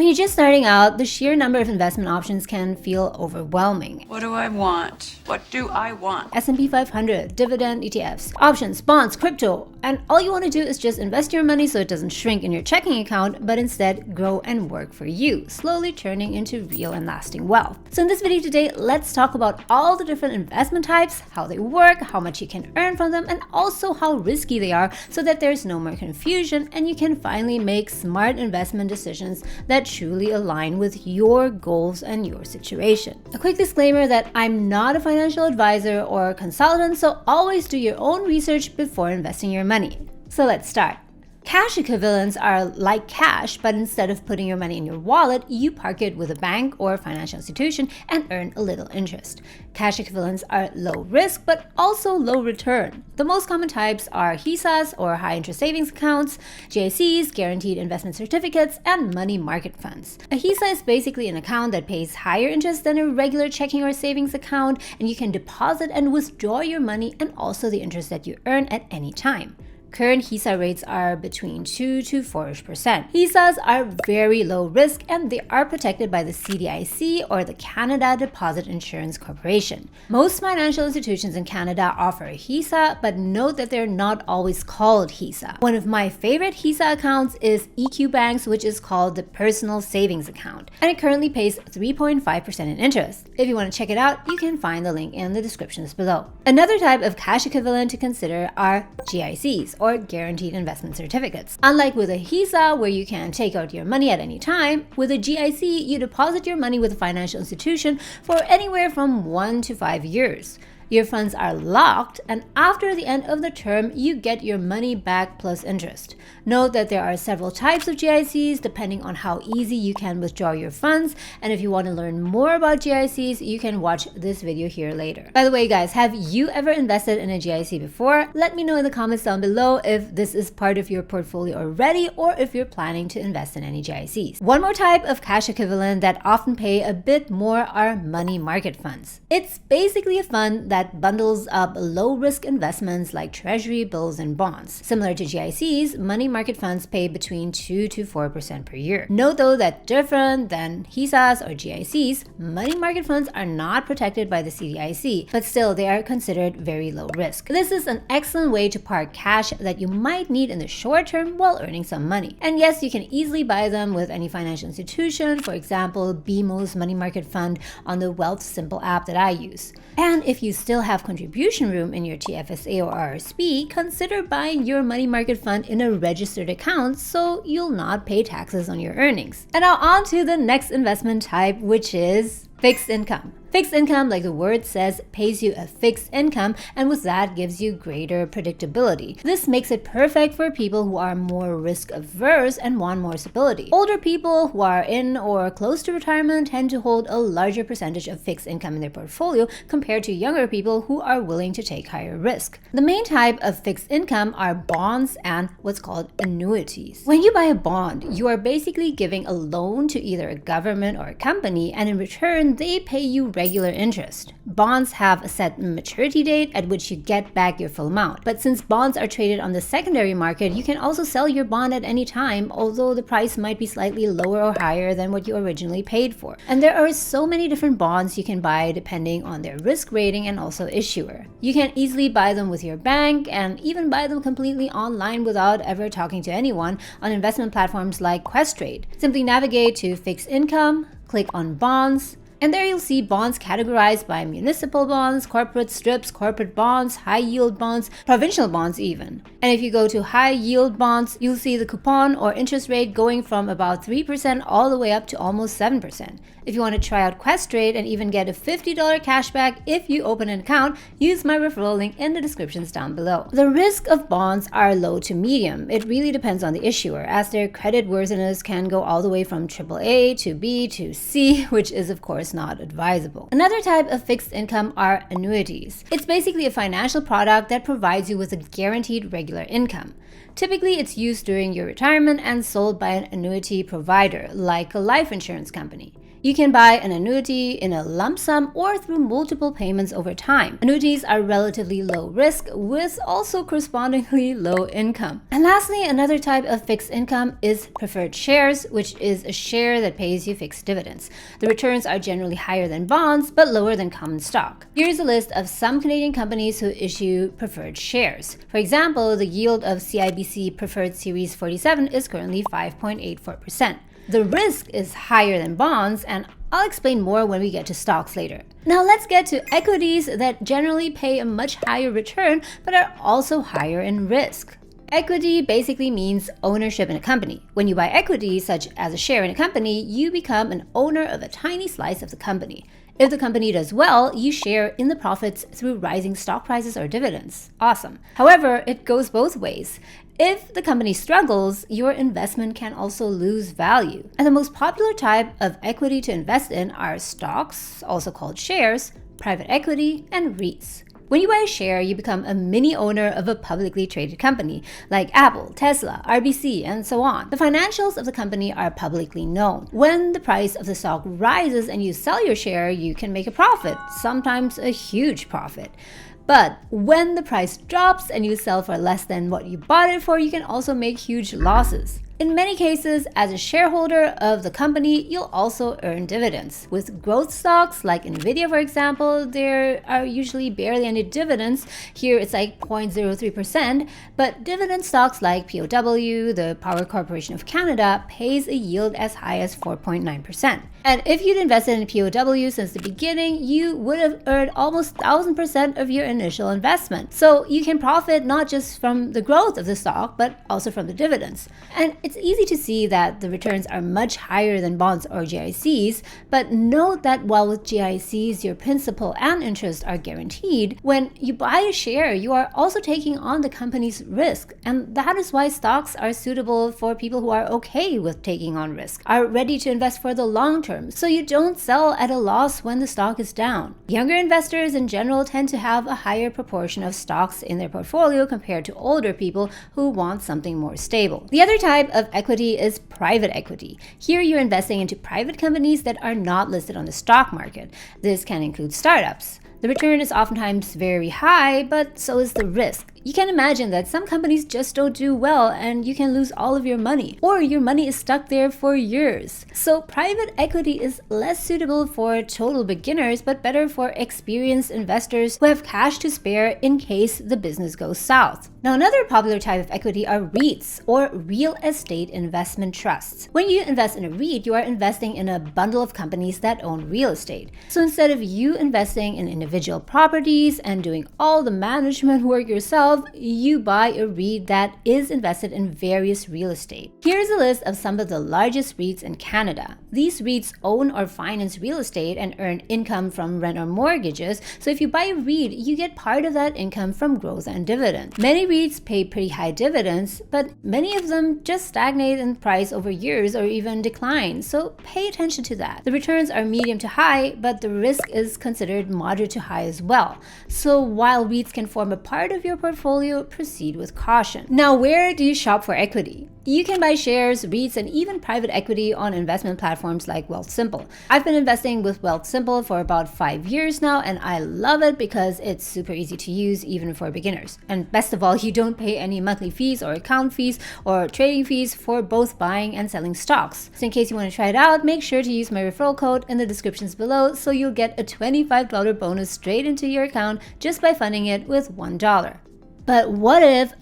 When you're just starting out, the sheer number of investment options can feel overwhelming. What do I want? What do I want? S&P 500, dividend ETFs, options, bonds, crypto, and all you want to do is just invest your money so it doesn't shrink in your checking account, but instead grow and work for you, slowly turning into real and lasting wealth. So in this video today, let's talk about all the different investment types, how they work, how much you can earn from them, and also how risky they are so that there's no more confusion and you can finally make smart investment decisions that truly align with your goals and your situation. A quick disclaimer that I'm not a financial advisor or consultant, so always do your own research before investing your money. So let's start. Cash equivalents are like cash, but instead of putting your money in your wallet, you park it with a bank or financial institution and earn a little interest. Cash equivalents are low risk, but also low return. The most common types are HISAs or high interest savings accounts, GICs, guaranteed investment certificates, and money market funds. A HISA is basically an account that pays higher interest than a regular checking or savings account, and you can deposit and withdraw your money and also the interest that you earn at any time. Current HISA rates are between 2 to 4%. HISAs are very low risk and they are protected by the CDIC or the Canada Deposit Insurance Corporation. Most financial institutions in Canada offer a HISA, but note that they're not always called HISA. One of my favorite HISA accounts is EQ Bank's, which is called the Personal Savings Account, and it currently pays 3.5% in interest. If you want to check it out, you can find the link in the descriptions below. Another type of cash equivalent to consider are GICs, or guaranteed investment certificates. Unlike with a HISA where you can take out your money at any time, with a GIC you deposit your money with a financial institution for anywhere from 1 to 5 years. Your funds are locked, and after the end of the term, you get your money back plus interest. Note that there are several types of GICs depending on how easy you can withdraw your funds, and if you want to learn more about GICs, you can watch this video here later. By the way, guys, have you ever invested in a GIC before? Let me know in the comments down below if this is part of your portfolio already or if you're planning to invest in any GICs. One more type of cash equivalent that often pay a bit more are money market funds. It's basically a fund that bundles up low-risk investments like treasury bills and bonds. Similar to GICs, money market funds pay between 2 to 4% per year. Note though that different than HISAs or GICs, money market funds are not protected by the CDIC, but still they are considered very low risk. This is an excellent way to park cash that you might need in the short term while earning some money. And yes, you can easily buy them with any financial institution, for example, BMO's money market fund on the Wealth Simple app that I use. And if you still have contribution room in your TFSA or RSP, consider buying your money market fund in a registered account so you'll not pay taxes on your earnings. And now on to the next investment type, which is fixed income. Fixed income, like the word says, pays you a fixed income, and with that gives you greater predictability. This makes it perfect for people who are more risk averse and want more stability. Older people who are in or close to retirement tend to hold a larger percentage of fixed income in their portfolio compared to younger people who are willing to take higher risk. The main type of fixed income are bonds and what's called annuities. When you buy a bond, you are basically giving a loan to either a government or a company, and in return, they pay you regular interest. Bonds have a set maturity date at which you get back your full amount. But since bonds are traded on the secondary market, you can also sell your bond at any time, although the price might be slightly lower or higher than what you originally paid for. And there are so many different bonds you can buy depending on their risk rating and also issuer. You can easily buy them with your bank and even buy them completely online without ever talking to anyone on investment platforms like Questrade. Simply navigate to fixed income, click on bonds, and there you'll see bonds categorized by municipal bonds, corporate strips, corporate bonds, high yield bonds, provincial bonds even. And if you go to high yield bonds, you'll see the coupon or interest rate going from about 3% all the way up to almost 7%. If you want to try out Questrade and even get a $50 cashback if you open an account, use my referral link in the descriptions down below. The risk of bonds are low to medium. It really depends on the issuer, as their credit worthiness can go all the way from AAA to B to C, which is of course not advisable. Another type of fixed income are annuities. It's basically a financial product that provides you with a guaranteed regular income. Typically, it's used during your retirement and sold by an annuity provider, like a life insurance company. You can buy an annuity in a lump sum or through multiple payments over time. Annuities are relatively low risk with also correspondingly low income. And lastly, another type of fixed income is preferred shares, which is a share that pays you fixed dividends. The returns are generally higher than bonds, but lower than common stock. Here's a list of some Canadian companies who issue preferred shares. For example, the yield of CIBC Preferred Series 47 is currently 5.84%. The risk is higher than bonds, and I'll explain more when we get to stocks later. Now let's get to equities that generally pay a much higher return, but are also higher in risk. Equity basically means ownership in a company. When you buy equity, such as a share in a company, you become an owner of a tiny slice of the company. If the company does well, you share in the profits through rising stock prices or dividends. Awesome. However, it goes both ways. If the company struggles, your investment can also lose value. And the most popular type of equity to invest in are stocks, also called shares, private equity, and REITs. When you buy a share, you become a mini owner of a publicly traded company like Apple, Tesla, RBC, and so on. The financials of the company are publicly known. When the price of the stock rises and you sell your share, you can make a profit, sometimes a huge profit. But when the price drops and you sell for less than what you bought it for, you can also make huge losses. In many cases, as a shareholder of the company, you'll also earn dividends. With growth stocks like Nvidia, for example, there are usually barely any dividends. Here it's like 0.03%, but dividend stocks like POW, the Power Corporation of Canada, pays a yield as high as 4.9%. And if you'd invested in POW since the beginning, you would have earned almost 1,000% of your initial investment. So you can profit not just from the growth of the stock, but also from the dividends. And it's easy to see that the returns are much higher than bonds or GICs, but note that while with GICs your principal and interest are guaranteed, when you buy a share, you are also taking on the company's risk. And that is why stocks are suitable for people who are okay with taking on risk, are ready to invest for the long term, so you don't sell at a loss when the stock is down. Younger investors in general tend to have a higher proportion of stocks in their portfolio compared to older people who want something more stable. The other type of equity is private equity. Here you're investing into private companies that are not listed on the stock market. This can include startups. The return is oftentimes very high, but so is the risk. You can imagine that some companies just don't do well and you can lose all of your money, or your money is stuck there for years. So private equity is less suitable for total beginners, but better for experienced investors who have cash to spare in case the business goes south. Now, another popular type of equity are REITs, or real estate investment trusts. When you invest in a REIT, you are investing in a bundle of companies that own real estate. So instead of you investing in individual properties and doing all the management work yourself, you buy a REIT that is invested in various real estate. Here's a list of some of the largest REITs in Canada. These REITs own or finance real estate and earn income from rent or mortgages. So if you buy a REIT, you get part of that income from growth and dividends. Many REITs pay pretty high dividends, but many of them just stagnate in price over years or even decline. So pay attention to that. The returns are medium to high, but the risk is considered moderate to high as well. So while REITs can form a part of your portfolio, proceed with caution. Now, where do you shop for equity? You can buy shares, REITs, and even private equity on investment platforms like Wealthsimple. I've been investing with Wealthsimple for about 5 years now, and I love it because it's super easy to use even for beginners. And best of all, you don't pay any monthly fees or account fees or trading fees for both buying and selling stocks. So in case you want to try it out, make sure to use my referral code in the descriptions below so you'll get a $25 bonus straight into your account just by funding it with $1. But what if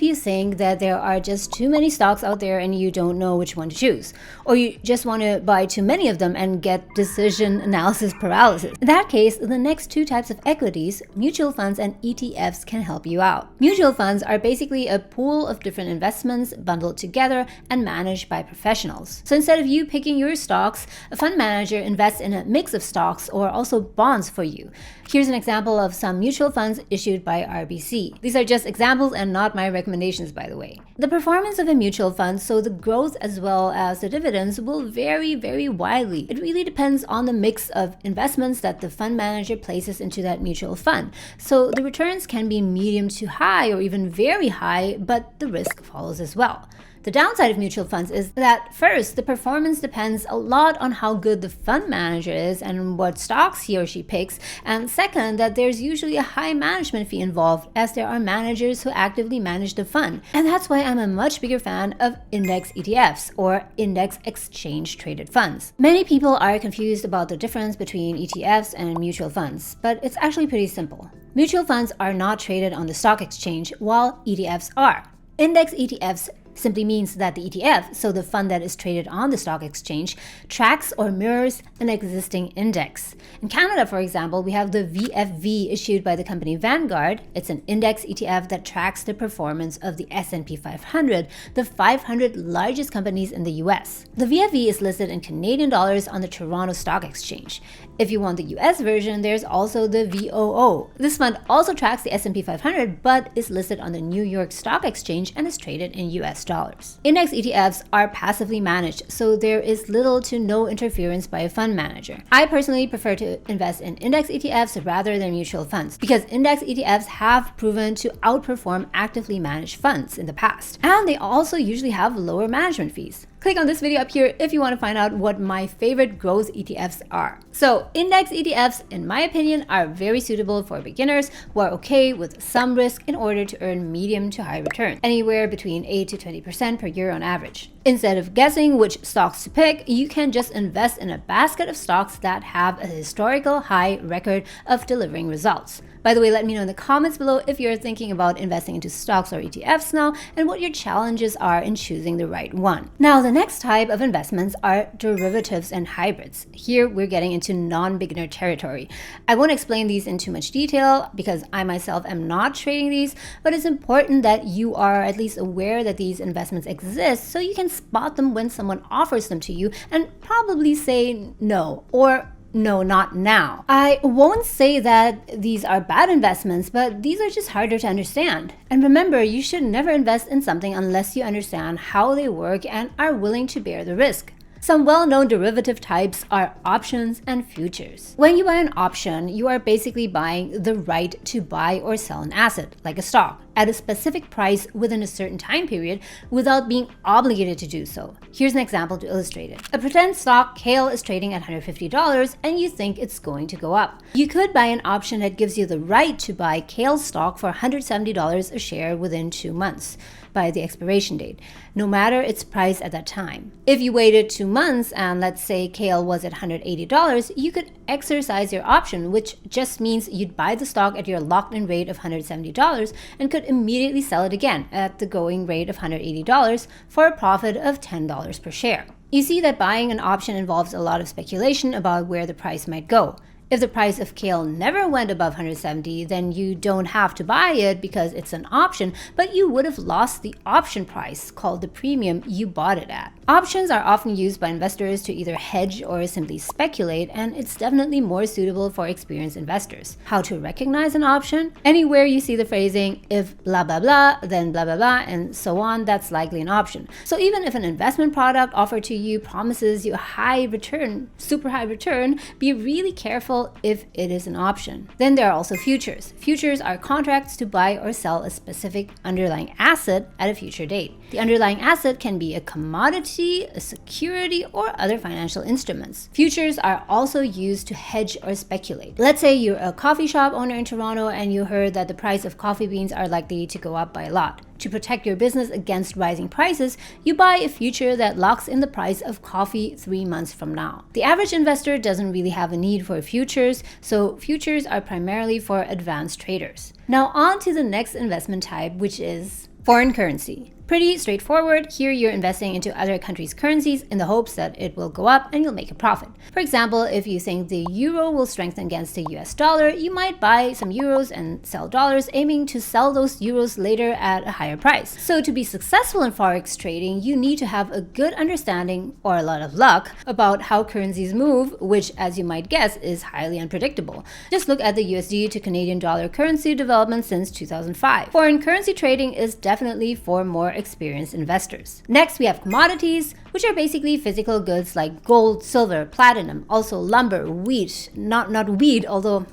you think that there are just too many stocks out there and you don't know which one to choose? Or you just want to buy too many of them and get decision analysis paralysis? In that case, the next two types of equities, mutual funds and ETFs, can help you out. Mutual funds are basically a pool of different investments bundled together and managed by professionals. So instead of you picking your stocks, a fund manager invests in a mix of stocks or also bonds for you. Here's an example of some mutual funds issued by RBC. These are just examples and not my recommendations, by the way. The performance of a mutual fund, so the growth as well as the dividends, will vary very widely. It really depends on the mix of investments that the fund manager places into that mutual fund. So the returns can be medium to high or even very high, but the risk follows as well. The downside of mutual funds is that first, the performance depends a lot on how good the fund manager is and what stocks he or she picks, and second, that there's usually a high management fee involved as there are managers who actively manage the fund. And that's why I'm a much bigger fan of index ETFs, or index exchange traded funds. Many people are confused about the difference between ETFs and mutual funds, but it's actually pretty simple. Mutual funds are not traded on the stock exchange, while ETFs are. Index ETFs simply means that the ETF, so the fund that is traded on the stock exchange, tracks or mirrors an existing index. In Canada, for example, we have the VFV issued by the company Vanguard. It's an index ETF that tracks the performance of the S&P 500, the 500 largest companies in the US. The VFV is listed in Canadian dollars on the Toronto Stock Exchange. If you want the US version, there's also the VOO. This fund also tracks the S&P 500, but is listed on the New York Stock Exchange and is traded in US dollars. Index ETFs are passively managed, so there is little to no interference by a fund manager. I personally prefer to invest in index ETFs rather than mutual funds because index ETFs have proven to outperform actively managed funds in the past, and they also usually have lower management fees. Click on this video up here if you want to find out what my favorite growth ETFs are. So index ETFs, in my opinion, are very suitable for beginners who are okay with some risk in order to earn medium to high returns, anywhere between 8 to 20% per year on average. Instead of guessing which stocks to pick, you can just invest in a basket of stocks that have a historical high record of delivering results. By the way, let me know in the comments below if you're thinking about investing into stocks or ETFs now and what your challenges are in choosing the right one. Now, the next type of investments are derivatives and hybrids. Here, we're getting into non-beginner territory. I won't explain these in too much detail because I myself am not trading these, but it's important that you are at least aware that these investments exist so you can spot them when someone offers them to you and probably say no, or no, not now. I won't say that these are bad investments, but these are just harder to understand. And remember, you should never invest in something unless you understand how they work and are willing to bear the risk. Some well-known derivative types are options and futures. When you buy an option, you are basically buying the right to buy or sell an asset, like a stock, at a specific price within a certain time period without being obligated to do so. Here's an example to illustrate it. A pretend stock, Kale, is trading at $150 and you think it's going to go up. You could buy an option that gives you the right to buy Kale stock for $170 a share within 2 months by the expiration date, no matter its price at that time. If you waited 2 months and let's say Kale was at $180, you could exercise your option, which just means you'd buy the stock at your locked-in rate of $170 and could immediately sell it again at the going rate of $180 for a profit of $10 per share. You see that buying an option involves a lot of speculation about where the price might go. If the price of Kale never went above $170, then you don't have to buy it because it's an option, but you would have lost the option price, called the premium you bought it at. Options are often used by investors to either hedge or simply speculate, and it's definitely more suitable for experienced investors. How to recognize an option? Anywhere you see the phrasing, if blah blah blah, then blah blah blah, and so on, that's likely an option. So even if an investment product offered to you promises you a high return, super high return, be really careful if it is an option. Then there are also futures. Futures are contracts to buy or sell a specific underlying asset at a future date. The underlying asset can be a commodity, a security, or other financial instruments. Futures are also used to hedge or speculate. Let's say you're a coffee shop owner in Toronto and you heard that the price of coffee beans are likely to go up by a lot. To protect your business against rising prices, you buy a future that locks in the price of coffee 3 months from now. The average investor doesn't really have a need for futures, so futures are primarily for advanced traders. Now on to the next investment type, which is foreign currency. Pretty straightforward. Here you're investing into other countries' currencies in the hopes that it will go up and you'll make a profit. For example, if you think the euro will strengthen against the US dollar, you might buy some euros and sell dollars, aiming to sell those euros later at a higher price. So to be successful in Forex trading, you need to have a good understanding, or a lot of luck, about how currencies move, which, as you might guess, is highly unpredictable. Just look at the USD to Canadian dollar currency development since 2005. Foreign currency trading is definitely for more experienced investors. Next, we have commodities, which are basically physical goods like gold, silver, platinum, also lumber, wheat, not wheat, although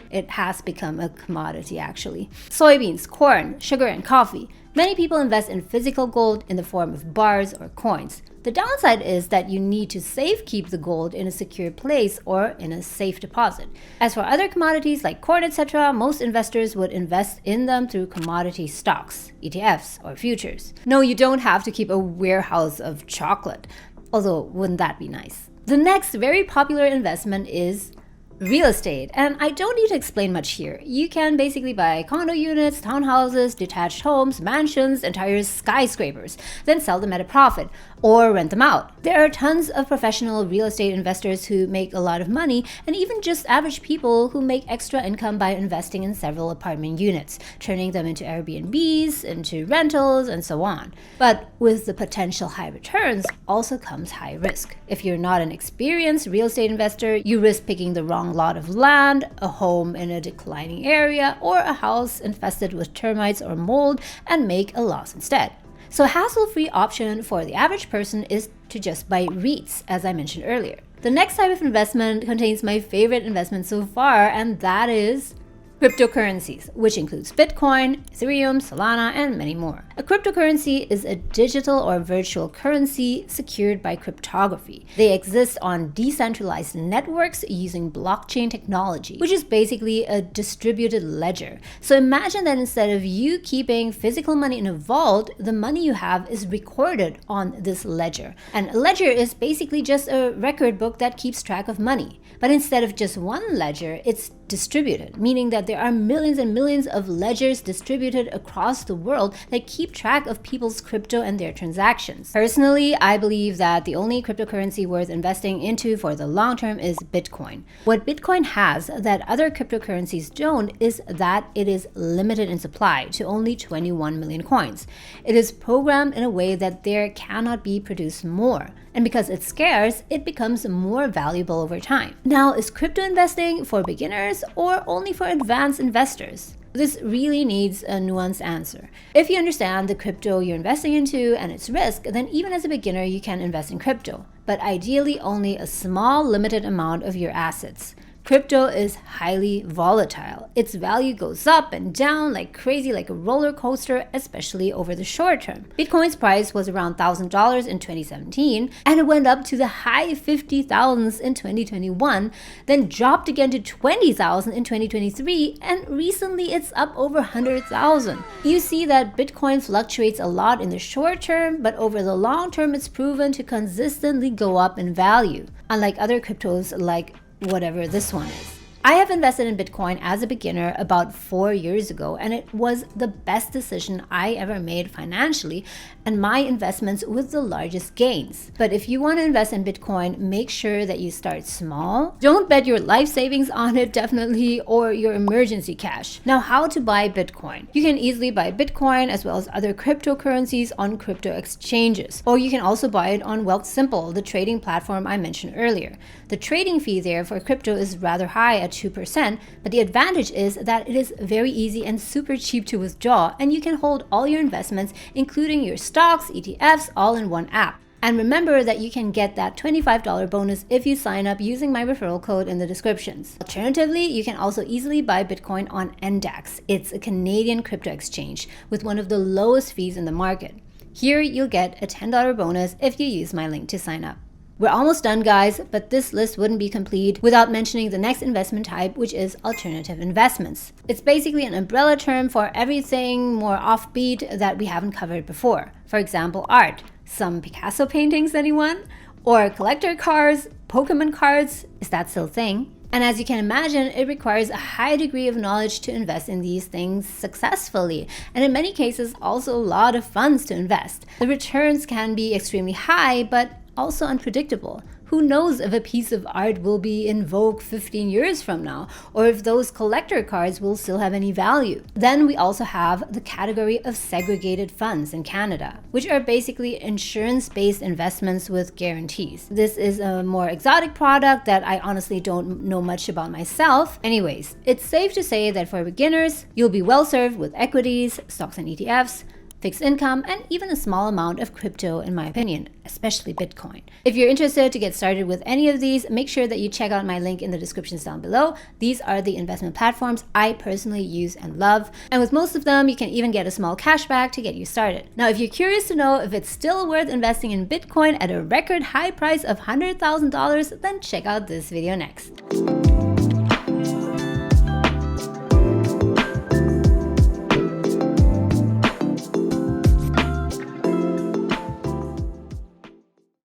it has become a commodity actually. Soybeans, corn, sugar, and coffee. Many people invest in physical gold in the form of bars or coins. The downside is that you need to safekeep the gold in a secure place or in a safe deposit. As for other commodities like corn, etc., most investors would invest in them through commodity stocks, ETFs, or futures. No, you don't have to keep a warehouse of chocolate, although wouldn't that be nice? The next very popular investment is real estate, and I don't need to explain much here. You can basically buy condo units, townhouses, detached homes, mansions, entire skyscrapers, then sell them at a profit or rent them out. There are tons of professional real estate investors who make a lot of money, and even just average people who make extra income by investing in several apartment units, turning them into Airbnbs, into rentals, and so on. But with the potential high returns also comes high risk. If you're not an experienced real estate investor, you risk picking the wrong lot of land, a home in a declining area, or a house infested with termites or mold and make a loss instead. So a hassle-free option for the average person is to just buy REITs, as I mentioned earlier. The next type of investment contains my favorite investment so far, and that is cryptocurrencies, which includes Bitcoin, Ethereum, Solana, and many more. A cryptocurrency is a digital or virtual currency secured by cryptography. They exist on decentralized networks using blockchain technology, which is basically a distributed ledger. So imagine that instead of you keeping physical money in a vault, the money you have is recorded on this ledger. And a ledger is basically just a record book that keeps track of money. But instead of just one ledger, it's distributed, meaning that there are millions and millions of ledgers distributed across the world that keep track of people's crypto and their transactions. Personally, I believe that the only cryptocurrency worth investing into for the long term is Bitcoin. What Bitcoin has that other cryptocurrencies don't is that it is limited in supply to only 21 million coins. It is programmed in a way that there cannot be produced more. And because it's scarce, it becomes more valuable over time. Now, is crypto investing for beginners or only for advanced investors? This really needs a nuanced answer. If you understand the crypto you're investing into and its risk, then even as a beginner, you can invest in crypto, but ideally only a small, limited amount of your assets. Crypto is highly volatile. Its value goes up and down like crazy, like a roller coaster, especially over the short term. Bitcoin's price was around $1,000 in 2017, and it went up to the high 50,000s in 2021, then dropped again to 20,000 in 2023, and recently it's up over 100,000. You see that Bitcoin fluctuates a lot in the short term, but over the long term, it's proven to consistently go up in value, unlike other cryptos like whatever this one is. I have invested in Bitcoin as a beginner about 4 years ago, and it was the best decision I ever made financially, and my investments with the largest gains. But if you want to invest in Bitcoin, make sure that you start small. Don't bet your life savings on it, definitely, or your emergency cash. Now, how to buy Bitcoin? You can easily buy Bitcoin as well as other cryptocurrencies on crypto exchanges, or you can also buy it on Wealthsimple, the trading platform I mentioned earlier. The trading fee there for crypto is rather high at 2%, but the advantage is that it is very easy and super cheap to withdraw, and you can hold all your investments, including your stocks, ETFs, all in one app. And remember that you can get that $25 bonus if you sign up using my referral code in the descriptions. Alternatively, you can also easily buy Bitcoin on NDAX. It's a Canadian crypto exchange with one of the lowest fees in the market. Here, you'll get a $10 bonus if you use my link to sign up. We're almost done, guys, but this list wouldn't be complete without mentioning the next investment type, which is alternative investments. It's basically an umbrella term for everything more offbeat that we haven't covered before. For example, art. Some Picasso paintings, anyone? Or collector cars, Pokemon cards? Is that still a thing? And as you can imagine, it requires a high degree of knowledge to invest in these things successfully, and in many cases also a lot of funds to invest. The returns can be extremely high, but also unpredictable. Who knows if a piece of art will be in vogue 15 years from now, or if those collector cards will still have any value. Then we also have the category of segregated funds in Canada, which are basically insurance-based investments with guarantees. This is a more exotic product that I honestly don't know much about myself. Anyways, it's safe to say that for beginners, you'll be well served with equities, stocks and ETFs, fixed income, and even a small amount of crypto, in my opinion, especially Bitcoin. If you're interested to get started with any of these, make sure that you check out my link in the descriptions down below. These are the investment platforms I personally use and love. And with most of them, you can even get a small cashback to get you started. Now, if you're curious to know if it's still worth investing in Bitcoin at a record high price of $100,000, then check out this video next.